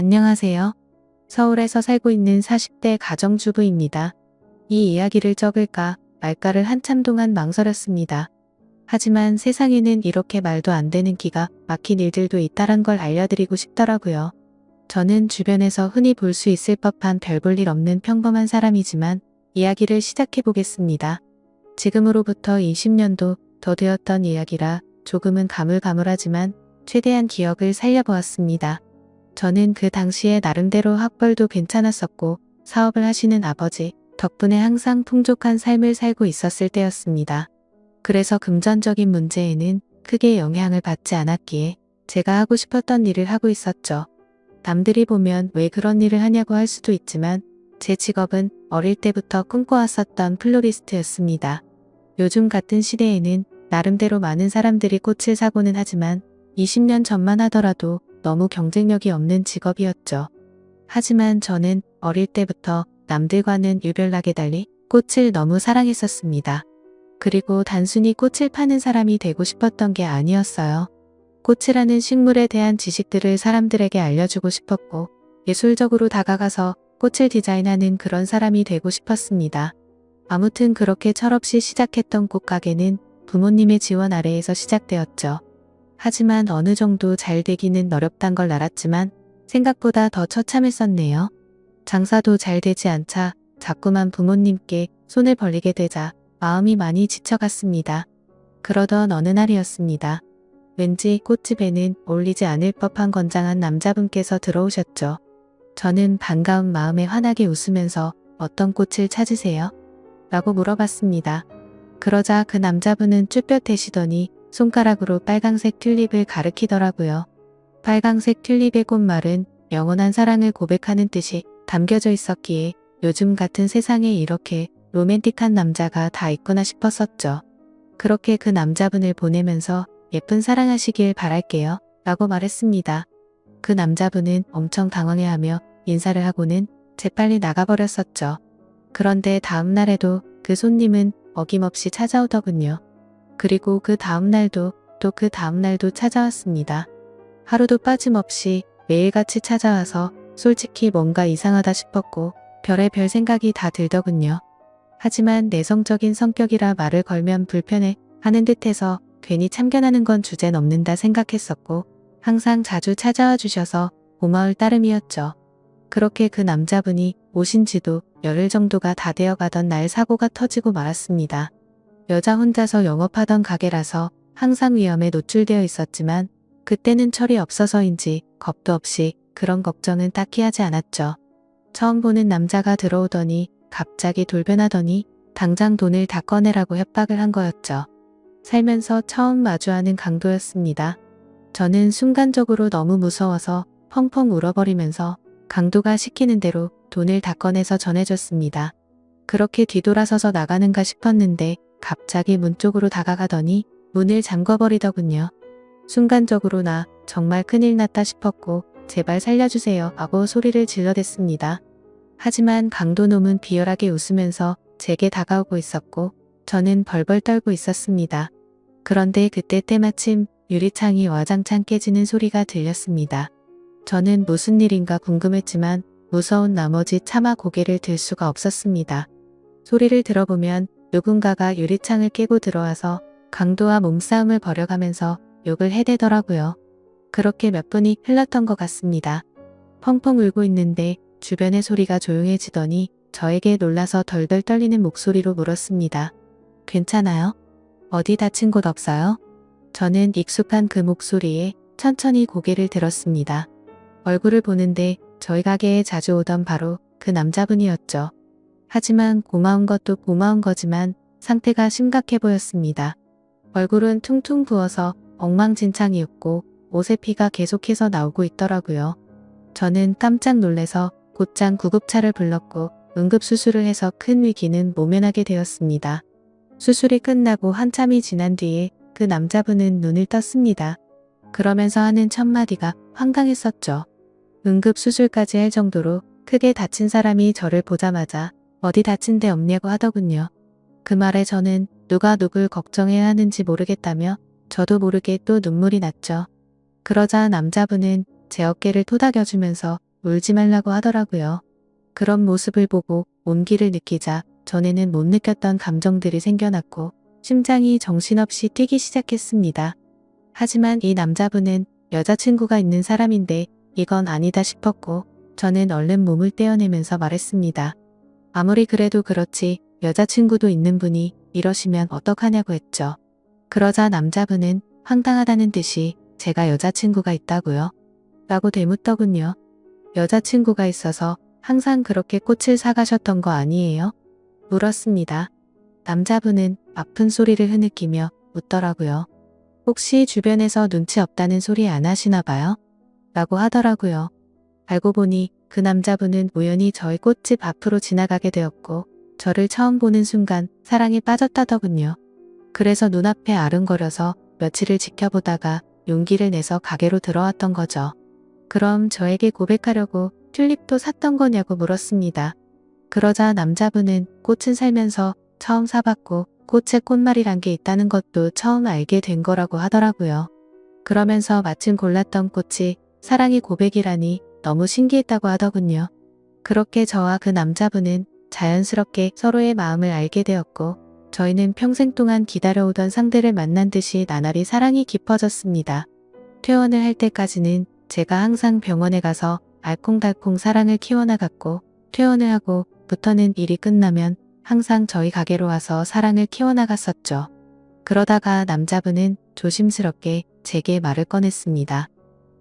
안녕하세요. 서울에서 살고 있는 40대 가정주부입니다. 이 이야기를 적을까 말까를 한참 동안 망설였습니다. 하지만 세상에는 이렇게 말도 안 되는 기가 막힌 일들도 있다란 걸 알려드리고 싶더라고요. 저는 주변에서 흔히 볼 수 있을 법한 별 볼 일 없는 평범한 사람이지만 이야기를 시작해 보겠습니다. 지금으로부터 20년도 더 되었던 이야기라 조금은 가물가물하지만 최대한 기억을 살려보았습니다. 저는 그 당시에 나름대로 학벌도 괜찮았었고 사업을 하시는 아버지 덕분에 항상 풍족한 삶을 살고 있었을 때였습니다. 그래서 금전적인 문제에는 크게 영향을 받지 않았기에 제가 하고 싶었던 일을 하고 있었죠. 남들이 보면 왜 그런 일을 하냐고 할 수도 있지만 제 직업은 어릴 때부터 꿈꿔왔었던 플로리스트였습니다. 요즘 같은 시대에는 나름대로 많은 사람들이 꽃을 사고는 하지만 20년 전만 하더라도 너무 경쟁력이 없는 직업이었죠. 하지만 저는 어릴 때부터 남들과는 유별나게 달리 꽃을 너무 사랑했었습니다. 그리고 단순히 꽃을 파는 사람이 되고 싶었던 게 아니었어요. 꽃이라는 식물에 대한 지식들을 사람들에게 알려주고 싶었고 예술적으로 다가가서 꽃을 디자인하는 그런 사람이 되고 싶었습니다. 아무튼 그렇게 철없이 시작했던 꽃가게는 부모님의 지원 아래에서 시작되었죠. 하지만 어느 정도 잘 되기는 어렵단 걸 알았지만 생각보다 더 처참했었네요. 장사도 잘 되지 않자 자꾸만 부모님께 손을 벌리게 되자 마음이 많이 지쳐갔습니다. 그러던 어느 날이었습니다. 왠지 꽃집에는 어울리지 않을 법한 건장한 남자분께서 들어오셨죠. 저는 반가운 마음에 환하게 웃으면서 어떤 꽃을 찾으세요? 라고 물어봤습니다. 그러자 그 남자분은 쭈뼛대시더니 손가락으로 빨강색 튤립을 가리키더라고요. 빨강색 튤립의 꽃말은 영원한 사랑을 고백하는 뜻이 담겨져 있었기에 요즘 같은 세상에 이렇게 로맨틱한 남자가 다 있구나 싶었었죠. 그렇게 그 남자분을 보내면서 예쁜 사랑하시길 바랄게요. 라고 말했습니다. 그 남자분은 엄청 당황해하며 인사를 하고는 재빨리 나가버렸었죠. 그런데 다음 날에도 그 손님은 어김없이 찾아오더군요. 그리고 그 다음 날도 또 그 다음 날도 찾아왔습니다. 하루도 빠짐없이 매일같이 찾아와서 솔직히 뭔가 이상하다 싶었고 별의별 생각이 다 들더군요. 하지만 내성적인 성격이라 말을 걸면 불편해 하는 듯해서 괜히 참견하는 건 주제 넘는다 생각했었고 항상 자주 찾아와 주셔서 고마울 따름이었죠. 그렇게 그 남자분이 오신 지도 열흘 정도가 다 되어가던 날 사고가 터지고 말았습니다. 여자 혼자서 영업하던 가게라서 항상 위험에 노출되어 있었지만 그때는 철이 없어서인지 겁도 없이 그런 걱정은 딱히 하지 않았죠. 처음 보는 남자가 들어오더니 갑자기 돌변하더니 당장 돈을 다 꺼내라고 협박을 한 거였죠. 살면서 처음 마주하는 강도였습니다. 저는 순간적으로 너무 무서워서 펑펑 울어버리면서 강도가 시키는 대로 돈을 다 꺼내서 전해줬습니다. 그렇게 뒤돌아서서 나가는가 싶었는데 갑자기 문 쪽으로 다가가더니 문을 잠궈버리더군요. 순간적으로 나 정말 큰일 났다 싶었고 제발 살려주세요 하고 소리를 질러댔습니다. 하지만 강도놈은 비열하게 웃으면서 제게 다가오고 있었고 저는 벌벌 떨고 있었습니다. 그런데 그때 때마침 유리창이 와장창 깨지는 소리가 들렸습니다. 저는 무슨 일인가 궁금했지만 무서운 나머지 차마 고개를 들 수가 없었습니다. 소리를 들어보면 누군가가 유리창을 깨고 들어와서 강도와 몸싸움을 벌여가면서 욕을 해대더라고요. 그렇게 몇 분이 흘렀던 것 같습니다. 펑펑 울고 있는데 주변의 소리가 조용해지더니 저에게 놀라서 덜덜 떨리는 목소리로 물었습니다. 괜찮아요? 어디 다친 곳 없어요? 저는 익숙한 그 목소리에 천천히 고개를 들었습니다. 얼굴을 보는데 저희 가게에 자주 오던 바로 그 남자분이었죠. 하지만 고마운 것도 고마운 거지만 상태가 심각해 보였습니다. 얼굴은 퉁퉁 부어서 엉망진창이었고 옷에 피가 계속해서 나오고 있더라고요. 저는 깜짝 놀래서 곧장 구급차를 불렀고 응급수술을 해서 큰 위기는 모면하게 되었습니다. 수술이 끝나고 한참이 지난 뒤에 그 남자분은 눈을 떴습니다. 그러면서 하는 첫마디가 황당했었죠. 응급수술까지 할 정도로 크게 다친 사람이 저를 보자마자 어디 다친 데 없냐고 하더군요. 그 말에 저는 누가 누굴 걱정해야 하는지 모르겠다며 저도 모르게 또 눈물이 났죠. 그러자 남자분은 제 어깨를 토닥여주면서 울지 말라고 하더라고요. 그런 모습을 보고 온기를 느끼자 전에는 못 느꼈던 감정들이 생겨났고 심장이 정신없이 뛰기 시작했습니다. 하지만 이 남자분은 여자친구가 있는 사람인데 이건 아니다 싶었고 저는 얼른 몸을 떼어내면서 말했습니다. 아무리 그래도 그렇지 여자친구도 있는 분이 이러시면 어떡하냐고 했죠. 그러자 남자분은 황당하다는 듯이 제가 여자친구가 있다고요? 라고 되묻더군요. 여자친구가 있어서 항상 그렇게 꽃을 사가셨던 거 아니에요? 물었습니다. 남자분은 아픈 소리를 흐느끼며 웃더라고요. 혹시 주변에서 눈치 없다는 소리 안 하시나 봐요? 라고 하더라고요. 알고 보니 그 남자분은 우연히 저희 꽃집 앞으로 지나가게 되었고 저를 처음 보는 순간 사랑에 빠졌다더군요. 그래서 눈앞에 아른거려서 며칠을 지켜보다가 용기를 내서 가게로 들어왔던 거죠. 그럼 저에게 고백하려고 튤립도 샀던 거냐고 물었습니다. 그러자 남자분은 꽃은 살면서 처음 사봤고 꽃에 꽃말이란 게 있다는 것도 처음 알게 된 거라고 하더라고요. 그러면서 마침 골랐던 꽃이 사랑의 고백이라니 너무 신기했다고 하더군요. 그렇게 저와 그 남자분은 자연스럽게 서로의 마음을 알게 되었고 저희는 평생 동안 기다려오던 상대를 만난 듯이 나날이 사랑이 깊어졌습니다. 퇴원을 할 때까지는 제가 항상 병원에 가서 알콩달콩 사랑을 키워나갔고 퇴원을 하고부터는 일이 끝나면 항상 저희 가게로 와서 사랑을 키워나갔었죠. 그러다가 남자분은 조심스럽게 제게 말을 꺼냈습니다.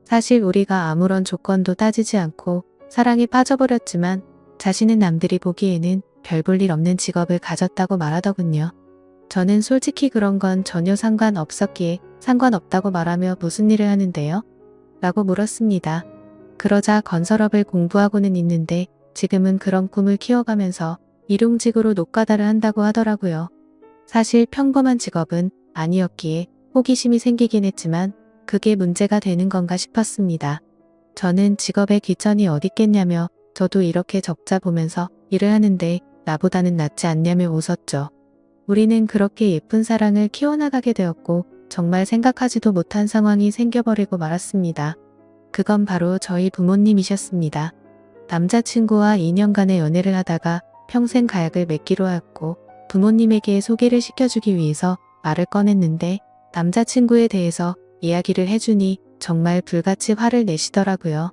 사실 우리가 아무런 조건도 따지지 않고 사랑에 빠져버렸지만 자신은 남들이 보기에는 별 볼 일 없는 직업을 가졌다고 말하더군요. 저는 솔직히 그런 건 전혀 상관없었기에 상관없다고 말하며 무슨 일을 하는데요? 라고 물었습니다. 그러자 건설업을 공부하고는 있는데 지금은 그런 꿈을 키워가면서 일용직으로 노가다를 한다고 하더라고요. 사실 평범한 직업은 아니었기에 호기심이 생기긴 했지만 그게 문제가 되는 건가 싶었습니다. 저는 직업에 귀천이 어딨겠냐며 저도 이렇게 적자 보면서 일을 하는데 나보다는 낫지 않냐며 웃었죠. 우리는 그렇게 예쁜 사랑을 키워나가게 되었고 정말 생각하지도 못한 상황이 생겨버리고 말았습니다. 그건 바로 저희 부모님이셨습니다. 남자친구와 2년간의 연애를 하다가 평생 가약을 맺기로 하였고 부모님에게 소개를 시켜주기 위해서 말을 꺼냈는데 남자친구에 대해서 이야기를 해주니 정말 불같이 화를 내시더라고요.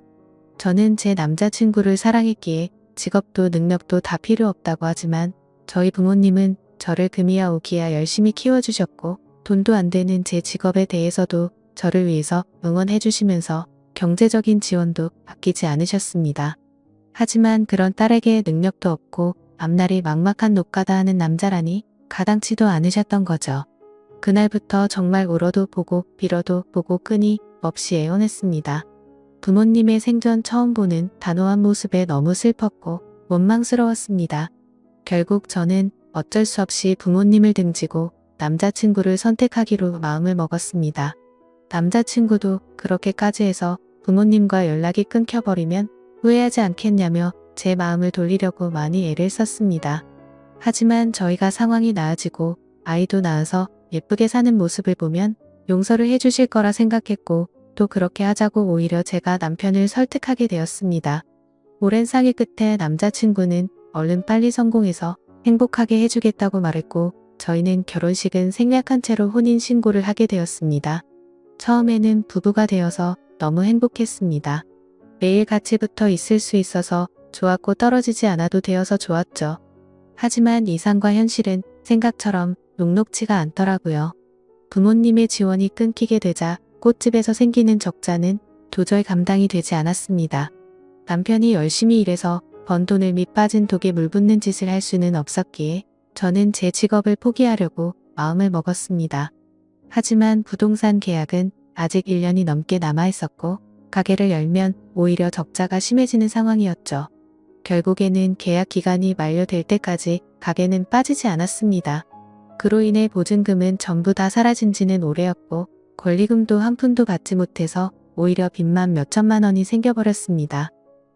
저는 제 남자친구를 사랑했기에 직업도 능력도 다 필요 없다고 하지만 저희 부모님은 저를 금이야 오기야 열심히 키워주셨고 돈도 안 되는 제 직업에 대해서도 저를 위해서 응원해 주시면서 경제적인 지원도 아끼지 않으셨습니다. 하지만 그런 딸에게 능력도 없고 앞날이 막막한 노가다 하는 남자라니 가당치도 않으셨던 거죠. 그날부터 정말 울어도 보고 빌어도 보고 끊이 없이 애원했습니다. 부모님의 생전 처음 보는 단호한 모습에 너무 슬펐고 원망스러웠습니다. 결국 저는 어쩔 수 없이 부모님을 등지고 남자친구를 선택하기로 마음을 먹었습니다. 남자친구도 그렇게까지 해서 부모님과 연락이 끊겨버리면 후회하지 않겠냐며 제 마음을 돌리려고 많이 애를 썼습니다. 하지만 저희가 상황이 나아지고 아이도 낳아서 예쁘게 사는 모습을 보면 용서를 해주실 거라 생각했고 또 그렇게 하자고 오히려 제가 남편을 설득하게 되었습니다. 오랜 상의 끝에 남자친구는 얼른 빨리 성공해서 행복하게 해주겠다고 말했고 저희는 결혼식은 생략한 채로 혼인신고를 하게 되었습니다. 처음에는 부부가 되어서 너무 행복했습니다. 매일 같이 붙어 있을 수 있어서 좋았고 떨어지지 않아도 되어서 좋았죠. 하지만 이상과 현실은 생각처럼 녹록지가 않더라고요. 부모님의 지원이 끊기게 되자 꽃집에서 생기는 적자는 도저히 감당이 되지 않았습니다. 남편이 열심히 일해서 번 돈을 밑 빠진 독에 물 붓는 짓을 할 수는 없었기에 저는 제 직업을 포기하려고 마음을 먹었습니다. 하지만 부동산 계약은 아직 1년이 넘게 남아있었고 가게를 열면 오히려 적자가 심해지는 상황이었죠. 결국에는 계약 기간이 만료될 때까지 가게는 빠지지 않았습니다. 그로 인해 보증금은 전부 다 사라진 지는 오래였고 권리금도 한 푼도 받지 못해서 오히려 빚만 몇천만 원이 생겨버렸습니다.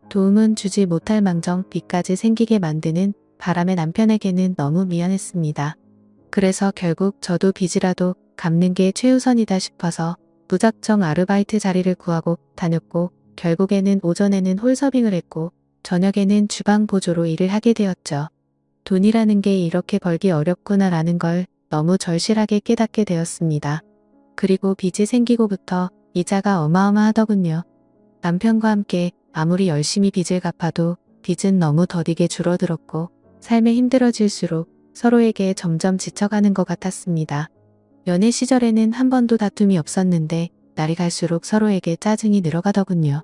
도움은 주지 못할 망정 빚까지 생기게 만드는 바람의 남편에게는 너무 미안했습니다. 그래서 결국 저도 빚이라도 갚는 게 최우선이다 싶어서 무작정 아르바이트 자리를 구하고 다녔고 결국에는 오전에는 홀서빙을 했고 저녁에는 주방 보조로 일을 하게 되었죠. 돈이라는 게 이렇게 벌기 어렵구나라는 걸 너무 절실하게 깨닫게 되었습니다. 그리고 빚이 생기고부터 이자가 어마어마하더군요. 남편과 함께 아무리 열심히 빚을 갚아도 빚은 너무 더디게 줄어들었고 삶에 힘들어질수록 서로에게 점점 지쳐가는 것 같았습니다. 연애 시절에는 한 번도 다툼이 없었는데 날이 갈수록 서로에게 짜증이 늘어가더군요.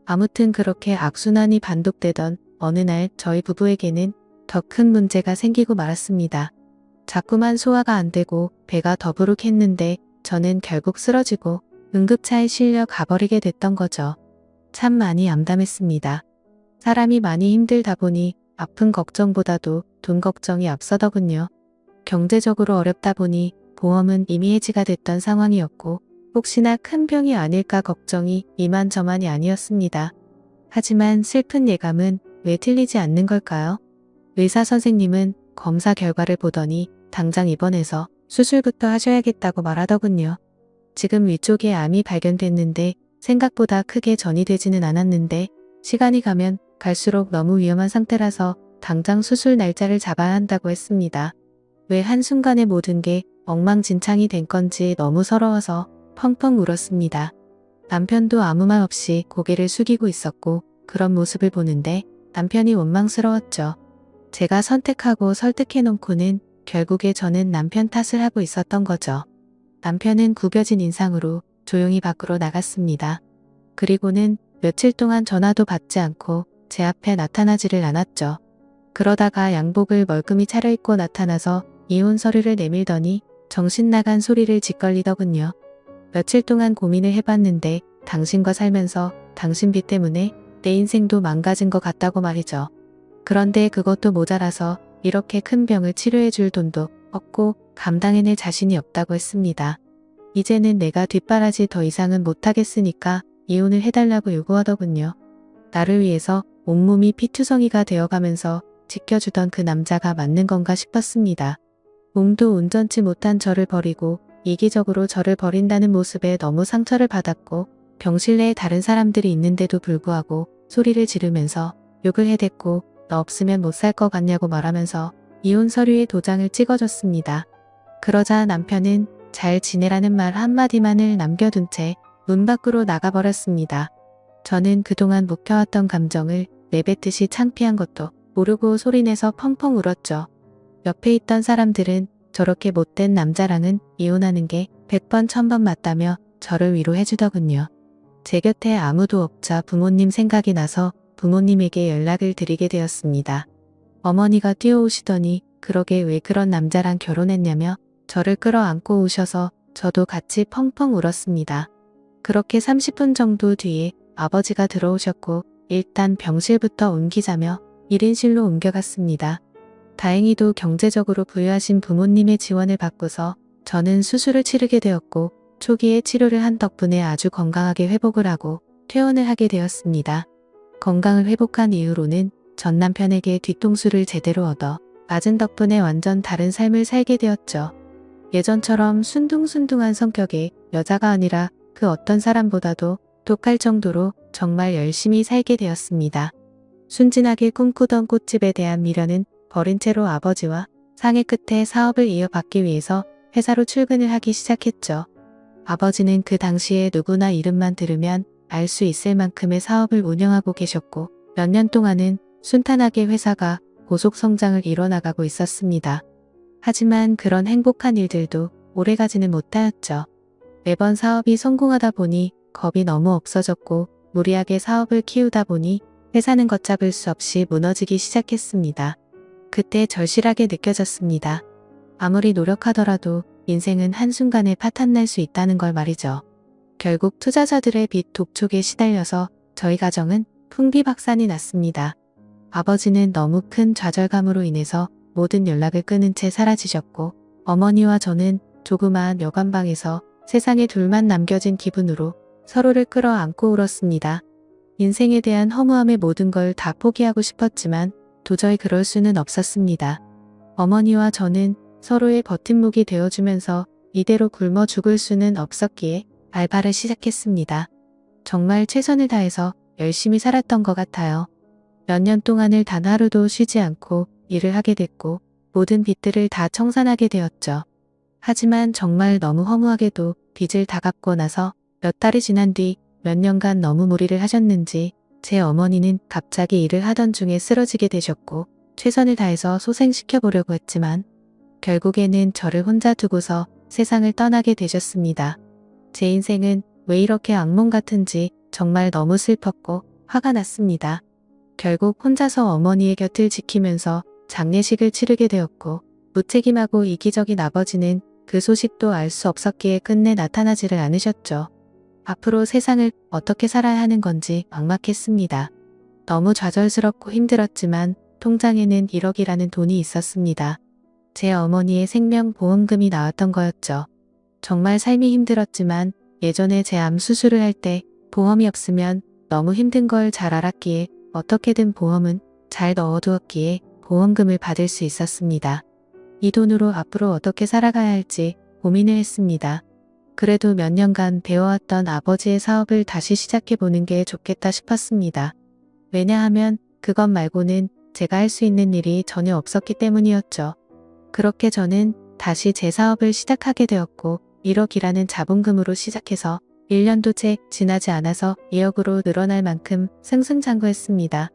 아무튼 그렇게 악순환이 반복되던 어느 날 저희 부부에게는 더 큰 문제가 생기고 말았습니다. 자꾸만 소화가 안 되고 배가 더부룩했는데 저는 결국 쓰러지고 응급차에 실려 가버리게 됐던 거죠. 참 많이 암담했습니다. 사람이 많이 힘들다 보니 아픈 걱정보다도 돈 걱정이 앞서더군요. 경제적으로 어렵다 보니 보험은 이미 해지가 됐던 상황이었고 혹시나 큰 병이 아닐까 걱정이 이만저만이 아니었습니다. 하지만 슬픈 예감은 왜 틀리지 않는 걸까요? 의사 선생님은 검사 결과를 보더니 당장 입원해서 수술부터 하셔야겠다고 말하더군요. 지금 위쪽에 암이 발견됐는데 생각보다 크게 전이되지는 않았는데 시간이 가면 갈수록 너무 위험한 상태라서 당장 수술 날짜를 잡아야 한다고 했습니다. 왜 한순간에 모든 게 엉망진창이 된 건지 너무 서러워서 펑펑 울었습니다. 남편도 아무 말 없이 고개를 숙이고 있었고 그런 모습을 보는데 남편이 원망스러웠죠. 제가 선택하고 설득해놓고는 결국에 저는 남편 탓을 하고 있었던 거죠. 남편은 구겨진 인상으로 조용히 밖으로 나갔습니다. 그리고는 며칠 동안 전화도 받지 않고 제 앞에 나타나지를 않았죠. 그러다가 양복을 멀끔히 차려입고 나타나서 이혼 서류를 내밀더니 정신 나간 소리를 짓걸리더군요. 며칠 동안 고민을 해봤는데 당신과 살면서 당신 빚 때문에 내 인생도 망가진 것 같다고 말이죠. 그런데 그것도 모자라서 이렇게 큰 병을 치료해줄 돈도 없고 감당해낼 자신이 없다고 했습니다. 이제는 내가 뒷바라지 더 이상은 못하겠으니까 이혼을 해달라고 요구하더군요. 나를 위해서 온몸이 피투성이가 되어가면서 지켜주던 그 남자가 맞는 건가 싶었습니다. 몸도 온전치 못한 저를 버리고 이기적으로 저를 버린다는 모습에 너무 상처를 받았고 병실 내에 다른 사람들이 있는데도 불구하고 소리를 지르면서 욕을 해댔고 너 없으면 못 살 것 같냐고 말하면서 이혼 서류에 도장을 찍어줬습니다. 그러자 남편은 잘 지내라는 말 한마디만을 남겨둔 채 문 밖으로 나가버렸습니다. 저는 그동안 묵혀왔던 감정을 내뱉듯이 창피한 것도 모르고 소리내서 펑펑 울었죠. 옆에 있던 사람들은 저렇게 못된 남자랑은 이혼하는 게 100번 1000번 맞다며 저를 위로해주더군요. 제 곁에 아무도 없자 부모님 생각이 나서 부모님에게 연락을 드리게 되었습니다. 어머니가 뛰어오시더니 그러게 왜 그런 남자랑 결혼했냐며 저를 끌어안고 우셔서 저도 같이 펑펑 울었습니다. 그렇게 30분 정도 뒤에 아버지가 들어오셨고 일단 병실부터 옮기자며 1인실로 옮겨갔습니다. 다행히도 경제적으로 부유하신 부모님의 지원을 받고서 저는 수술을 치르게 되었고 초기에 치료를 한 덕분에 아주 건강하게 회복을 하고 퇴원을 하게 되었습니다. 건강을 회복한 이후로는 전 남편에게 뒤통수를 제대로 얻어 맞은 덕분에 완전 다른 삶을 살게 되었죠. 예전처럼 순둥순둥한 성격의 여자가 아니라 그 어떤 사람보다도 독할 정도로 정말 열심히 살게 되었습니다. 순진하게 꿈꾸던 꽃집에 대한 미련은 버린 채로 아버지와 상의 끝에 사업을 이어받기 위해서 회사로 출근을 하기 시작했죠. 아버지는 그 당시에 누구나 이름만 들으면 알 수 있을 만큼의 사업을 운영하고 계셨고 몇 년 동안은 순탄하게 회사가 고속 성장을 이뤄나가고 있었습니다. 하지만 그런 행복한 일들도 오래가지는 못하였죠. 매번 사업이 성공하다 보니 겁이 너무 없어졌고 무리하게 사업을 키우다 보니 회사는 걷잡을 수 없이 무너지기 시작했습니다. 그때 절실하게 느껴졌습니다. 아무리 노력하더라도 인생은 한순간에 파탄날 수 있다는 걸 말이죠. 결국 투자자들의 빚 독촉에 시달려서 저희 가정은 풍비박산이 났습니다. 아버지는 너무 큰 좌절감으로 인해서 모든 연락을 끊은 채 사라지셨고 어머니와 저는 조그마한 여관방에서 세상에 둘만 남겨진 기분으로 서로를 끌어안고 울었습니다. 인생에 대한 허무함의 모든 걸 다 포기하고 싶었지만 도저히 그럴 수는 없었습니다. 어머니와 저는 서로의 버팀목이 되어주면서 이대로 굶어 죽을 수는 없었기에 알바를 시작했습니다. 정말 최선을 다해서 열심히 살았던 것 같아요. 몇 년 동안을 단 하루도 쉬지 않고 일을 하게 됐고 모든 빚들을 다 청산하게 되었죠. 하지만 정말 너무 허무하게도 빚을 다 갚고 나서 몇 달이 지난 뒤 몇 년간 너무 무리를 하셨는지 제 어머니는 갑자기 일을 하던 중에 쓰러지게 되셨고 최선을 다해서 소생시켜 보려고 했지만 결국에는 저를 혼자 두고서 세상을 떠나게 되셨습니다. 제 인생은 왜 이렇게 악몽 같은지 정말 너무 슬펐고 화가 났습니다. 결국 혼자서 어머니의 곁을 지키면서 장례식을 치르게 되었고 무책임하고 이기적인 아버지는 그 소식도 알 수 없었기에 끝내 나타나지를 않으셨죠. 앞으로 세상을 어떻게 살아야 하는 건지 막막했습니다. 너무 좌절스럽고 힘들었지만 통장에는 1억이라는 돈이 있었습니다. 제 어머니의 생명보험금이 나왔던 거였죠. 정말 삶이 힘들었지만 예전에 제 암 수술을 할 때 보험이 없으면 너무 힘든 걸 잘 알았기에 어떻게든 보험은 잘 넣어두었기에 보험금을 받을 수 있었습니다. 이 돈으로 앞으로 어떻게 살아가야 할지 고민을 했습니다. 그래도 몇 년간 배워왔던 아버지의 사업을 다시 시작해보는 게 좋겠다 싶었습니다. 왜냐하면 그것 말고는 제가 할 수 있는 일이 전혀 없었기 때문이었죠. 그렇게 저는 다시 제 사업을 시작하게 되었고 1억이라는 자본금으로 시작해서 1년도 채 지나지 않아서 2억으로 늘어날 만큼 승승장구했습니다.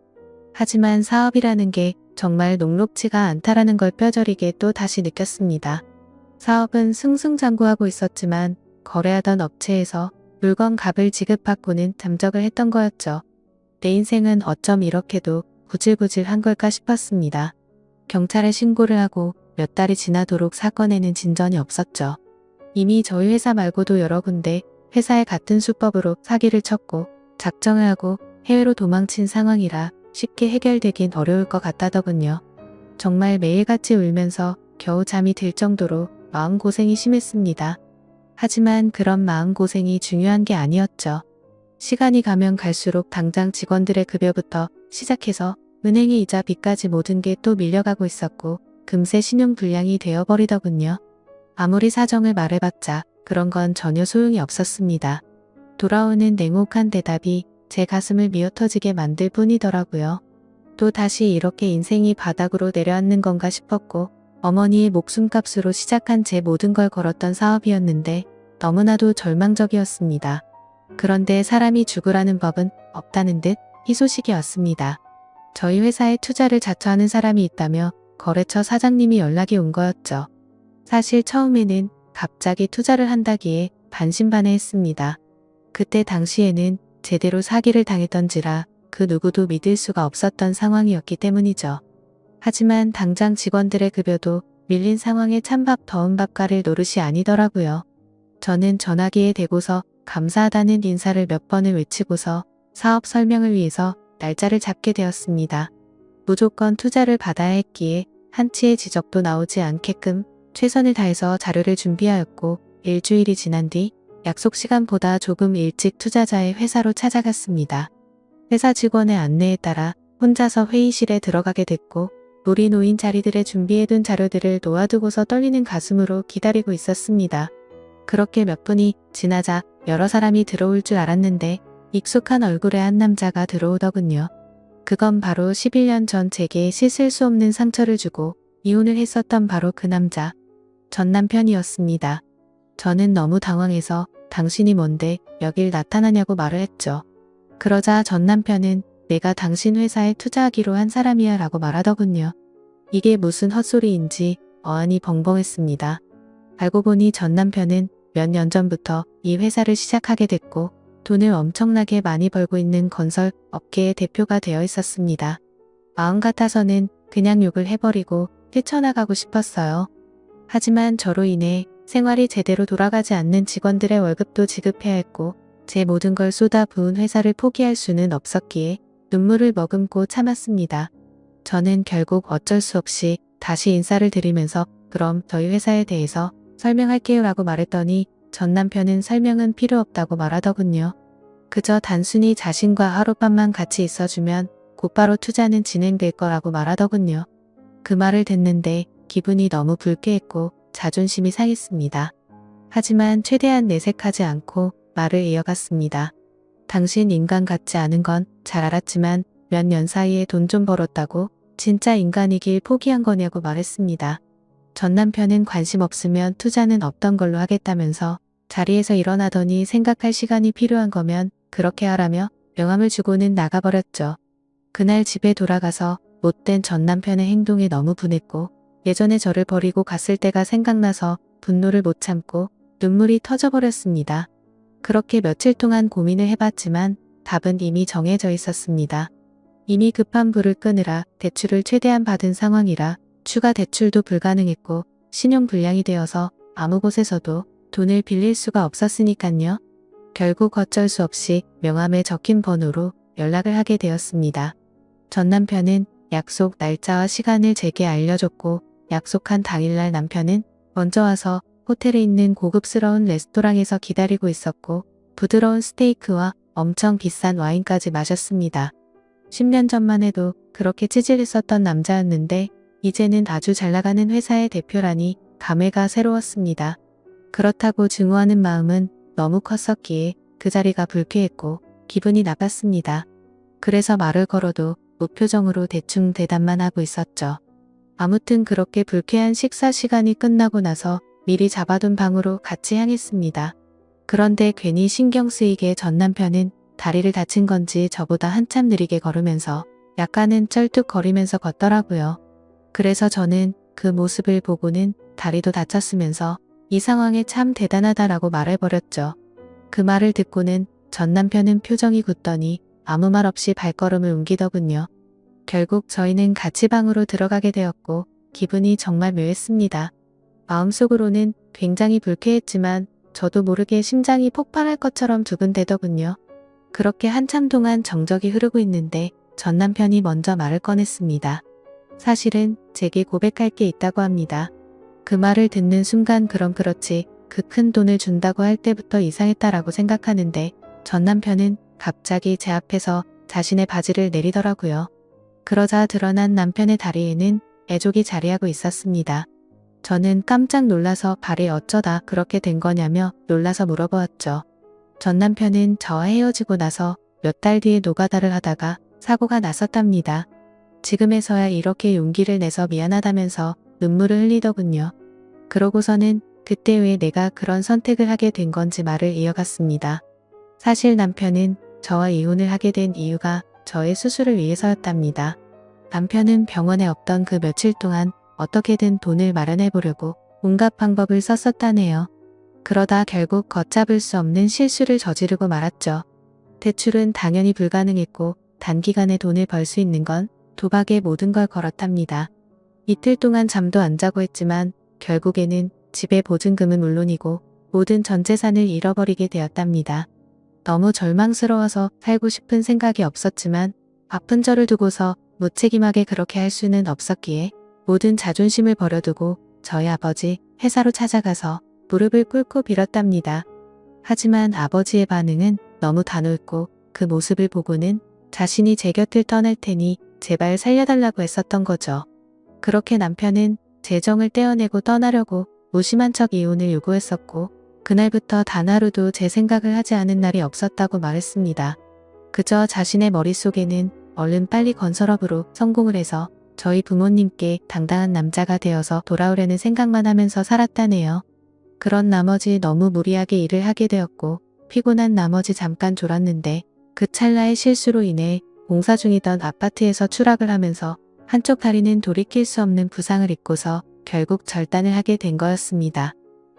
하지만 사업이라는 게 정말 녹록지가 않다라는 걸 뼈저리게 또 다시 느꼈습니다. 사업은 승승장구하고 있었지만 거래하던 업체에서 물건 값을 지급받고는 잠적을 했던 거였죠. 내 인생은 어쩜 이렇게도 구질구질한 걸까 싶었습니다. 경찰에 신고를 하고 몇 달이 지나도록 사건에는 진전이 없었죠. 이미 저희 회사 말고도 여러 군데 회사의 같은 수법으로 사기를 쳤고 작정을 하고 해외로 도망친 상황이라 쉽게 해결되긴 어려울 것 같다더군요. 정말 매일같이 울면서 겨우 잠이 들 정도로 마음고생이 심했습니다. 하지만 그런 마음고생이 중요한 게 아니었죠. 시간이 가면 갈수록 당장 직원들의 급여부터 시작해서 은행의 이자 빚까지 모든 게 또 밀려가고 있었고 금세 신용불량이 되어버리더군요. 아무리 사정을 말해봤자 그런 건 전혀 소용이 없었습니다. 돌아오는 냉혹한 대답이 제 가슴을 미어터지게 만들 뿐이더라고요. 또 다시 이렇게 인생이 바닥으로 내려앉는 건가 싶었고 어머니의 목숨값으로 시작한 제 모든 걸 걸었던 사업이었는데 너무나도 절망적이었습니다. 그런데 사람이 죽으라는 법은 없다는 듯 희소식이었습니다. 저희 회사에 투자를 자처하는 사람이 있다며 거래처 사장님이 연락이 온 거였죠. 사실 처음에는 갑자기 투자를 한다기에 반신반의했습니다. 그때 당시에는 제대로 사기를 당했던지라 그 누구도 믿을 수가 없었던 상황이었기 때문이죠. 하지만 당장 직원들의 급여도 밀린 상황에 찬밥 더운 밥가를 노릇이 아니더라고요. 저는 전화기에 대고서 감사하다는 인사를 몇 번을 외치고서 사업 설명을 위해서 날짜를 잡게 되었습니다. 무조건 투자를 받아야 했기에 한치의 지적도 나오지 않게끔 최선을 다해서 자료를 준비하였고 일주일이 지난 뒤 약속 시간보다 조금 일찍 투자자의 회사로 찾아갔습니다. 회사 직원의 안내에 따라 혼자서 회의실에 들어가게 됐고 물이 놓인 자리들에 준비해둔 자료들을 놓아두고서 떨리는 가슴으로 기다리고 있었습니다. 그렇게 몇 분이 지나자 여러 사람이 들어올 줄 알았는데 익숙한 얼굴의 한 남자가 들어오더군요. 그건 바로 11년 전 제게 씻을 수 없는 상처를 주고 이혼을 했었던 바로 그 남자, 전 남편이었습니다. 저는 너무 당황해서 당신이 뭔데 여길 나타나냐고 말을 했죠. 그러자 전 남편은 내가 당신 회사에 투자하기로 한 사람이야 라고 말하더군요. 이게 무슨 헛소리인지 어안이 벙벙했습니다. 알고 보니 전 남편은 몇 년 전부터 이 회사를 시작하게 됐고 돈을 엄청나게 많이 벌고 있는 건설 업계의 대표가 되어 있었습니다. 마음 같아서는 그냥 욕을 해버리고 뛰쳐나가고 싶었어요. 하지만 저로 인해 생활이 제대로 돌아가지 않는 직원들의 월급도 지급해야 했고 제 모든 걸 쏟아부은 회사를 포기할 수는 없었기에 눈물을 머금고 참았습니다. 저는 결국 어쩔 수 없이 다시 인사를 드리면서 그럼 저희 회사에 대해서 설명할게요 라고 말했더니 전 남편은 설명은 필요 없다고 말하더군요. 그저 단순히 자신과 하룻밤만 같이 있어주면 곧바로 투자는 진행될 거라고 말하더군요. 그 말을 듣는데 기분이 너무 불쾌했고 자존심이 상했습니다. 하지만 최대한 내색하지 않고 말을 이어갔습니다. 당신 인간 같지 않은 건 잘 알았지만 몇 년 사이에 돈 좀 벌었다고 진짜 인간이길 포기한 거냐고 말했습니다. 전 남편은 관심 없으면 투자는 없던 걸로 하겠다면서 자리에서 일어나더니 생각할 시간이 필요한 거면 그렇게 하라며 명함을 주고는 나가버렸죠. 그날 집에 돌아가서 못된 전 남편의 행동에 너무 분했고 예전에 저를 버리고 갔을 때가 생각나서 분노를 못 참고 눈물이 터져버렸습니다. 그렇게 며칠 동안 고민을 해봤지만 답은 이미 정해져 있었습니다. 이미 급한 불을 끄느라 대출을 최대한 받은 상황이라 추가 대출도 불가능했고 신용불량이 되어서 아무 곳에서도 돈을 빌릴 수가 없었으니깐요. 결국 어쩔 수 없이 명함에 적힌 번호로 연락을 하게 되었습니다. 전 남편은 약속 날짜와 시간을 제게 알려줬고 약속한 당일날 남편은 먼저 와서 호텔에 있는 고급스러운 레스토랑에서 기다리고 있었고 부드러운 스테이크와 엄청 비싼 와인까지 마셨습니다. 10년 전만 해도 그렇게 찌질했었던 남자였는데 이제는 아주 잘나가는 회사의 대표라니 감회가 새로웠습니다. 그렇다고 증오하는 마음은 너무 컸었기에 그 자리가 불쾌했고 기분이 나빴습니다. 그래서 말을 걸어도 무표정으로 대충 대답만 하고 있었죠. 아무튼 그렇게 불쾌한 식사 시간이 끝나고 나서 미리 잡아둔 방으로 같이 향했습니다. 그런데 괜히 신경 쓰이게 전 남편은 다리를 다친 건지 저보다 한참 느리게 걸으면서 약간은 쩔뚝거리면서 걷더라고요. 그래서 저는 그 모습을 보고는 다리도 다쳤으면서 이 상황에 참 대단하다라고 말해버렸죠. 그 말을 듣고는 전 남편은 표정이 굳더니 아무 말 없이 발걸음을 옮기더군요. 결국 저희는 같이 방으로 들어가게 되었고 기분이 정말 묘했습니다. 마음속으로는 굉장히 불쾌했지만 저도 모르게 심장이 폭발할 것처럼 두근대더군요. 그렇게 한참 동안 정적이 흐르고 있는데 전 남편이 먼저 말을 꺼냈습니다. 사실은 제게 고백할 게 있다고 합니다. 그 말을 듣는 순간 그럼 그렇지 그 큰 돈을 준다고 할 때부터 이상했다라고 생각하는데 전 남편은 갑자기 제 앞에서 자신의 바지를 내리더라고요. 그러자 드러난 남편의 다리에는 애족이 자리하고 있었습니다. 저는 깜짝 놀라서 발이 어쩌다 그렇게 된 거냐며 놀라서 물어보았죠. 전 남편은 저와 헤어지고 나서 몇 달 뒤에 노가다를 하다가 사고가 났었답니다. 지금에서야 이렇게 용기를 내서 미안하다면서 눈물을 흘리더군요. 그러고서는 그때 왜 내가 그런 선택을 하게 된 건지 말을 이어갔습니다. 사실 남편은 저와 이혼을 하게 된 이유가 저의 수술을 위해서였답니다. 남편은 병원에 없던 그 며칠 동안 어떻게든 돈을 마련해 보려고 온갖 방법을 썼었다네요. 그러다 결국 걷잡을 수 없는 실수를 저지르고 말았죠. 대출은 당연히 불가능했고 단기간에 돈을 벌 수 있는 건 도박에 모든 걸 걸었답니다. 이틀 동안 잠도 안 자고 했지만 결국에는 집의 보증금은 물론이고 모든 전 재산을 잃어버리게 되었답니다. 너무 절망스러워서 살고 싶은 생각이 없었지만 아픈 저를 두고서 무책임하게 그렇게 할 수는 없었기에 모든 자존심을 버려두고 저희 아버지 회사로 찾아가서 무릎을 꿇고 빌었답니다. 하지만 아버지의 반응은 너무 단호했고 그 모습을 보고는 자신이 제 곁을 떠날 테니 제발 살려달라고 했었던 거죠. 그렇게 남편은 재정을 떼어내고 떠나려고 무심한 척 이혼을 요구했었고 그날부터 단 하루도 제 생각을 하지 않은 날이 없었다고 말했습니다. 그저 자신의 머릿속에는 얼른 빨리 건설업으로 성공을 해서 저희 부모님께 당당한 남자가 되어서 돌아오려는 생각만 하면서 살았다네요. 그런 나머지 너무 무리하게 일을 하게 되었고 피곤한 나머지 잠깐 졸았는데 그 찰나의 실수로 인해 공사 중이던 아파트에서 추락을 하면서 한쪽 다리는 돌이킬 수 없는 부상을 입고서 결국 절단을 하게 된 거였습니다.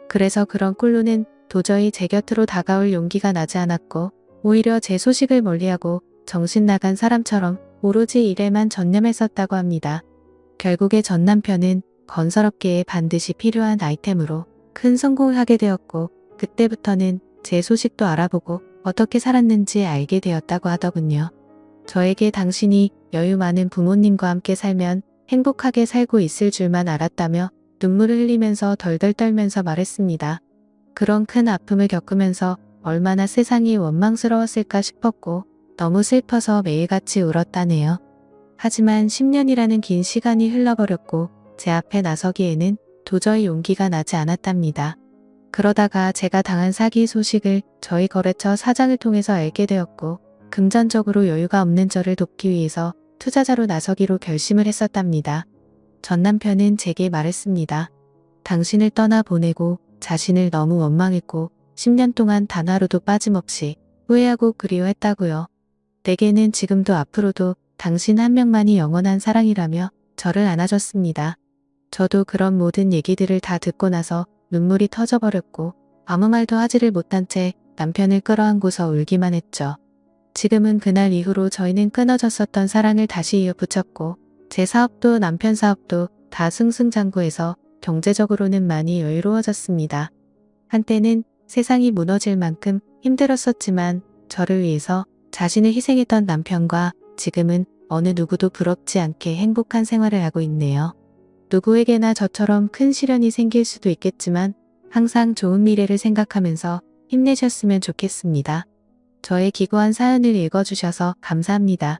그래서 그런 꼴로는 도저히 제 곁으로 다가올 용기가 나지 않았고 오히려 제 소식을 멀리하고 정신 나간 사람처럼 오로지 일에만 전념했었다고 합니다. 결국에 전 남편은 건설업계에 반드시 필요한 아이템으로 큰 성공을 하게 되었고 그때부터는 제 소식도 알아보고 어떻게 살았는지 알게 되었다고 하더군요. 저에게 당신이 여유 많은 부모님과 함께 살면 행복하게 살고 있을 줄만 알았다며 눈물을 흘리면서 덜덜 떨면서 말했습니다. 그런 큰 아픔을 겪으면서 얼마나 세상이 원망스러웠을까 싶었고 너무 슬퍼서 매일같이 울었다네요. 하지만 10년이라는 긴 시간이 흘러버렸고 제 앞에 나서기에는 도저히 용기가 나지 않았답니다. 그러다가 제가 당한 사기 소식을 저희 거래처 사장을 통해서 알게 되었고 금전적으로 여유가 없는 저를 돕기 위해서 투자자로 나서기로 결심을 했었답니다. 전 남편은 제게 말했습니다. 당신을 떠나보내고 자신을 너무 원망했고 10년 동안 단 하루도 빠짐없이 후회하고 그리워했다고요. 내게는 지금도 앞으로도 당신 한 명만이 영원한 사랑이라며 저를 안아줬습니다. 저도 그런 모든 얘기들을 다 듣고 나서 눈물이 터져버렸고 아무 말도 하지를 못한 채 남편을 끌어안고서 울기만 했죠. 지금은 그날 이후로 저희는 끊어졌었던 사랑을 다시 이어붙였고 제 사업도 남편 사업도 다 승승장구해서 경제적으로는 많이 여유로워졌습니다. 한때는 세상이 무너질 만큼 힘들었었지만 저를 위해서 자신을 희생했던 남편과 지금은 어느 누구도 부럽지 않게 행복한 생활을 하고 있네요. 누구에게나 저처럼 큰 시련이 생길 수도 있겠지만 항상 좋은 미래를 생각하면서 힘내셨으면 좋겠습니다. 저의 기고한 사연을 읽어주셔서 감사합니다.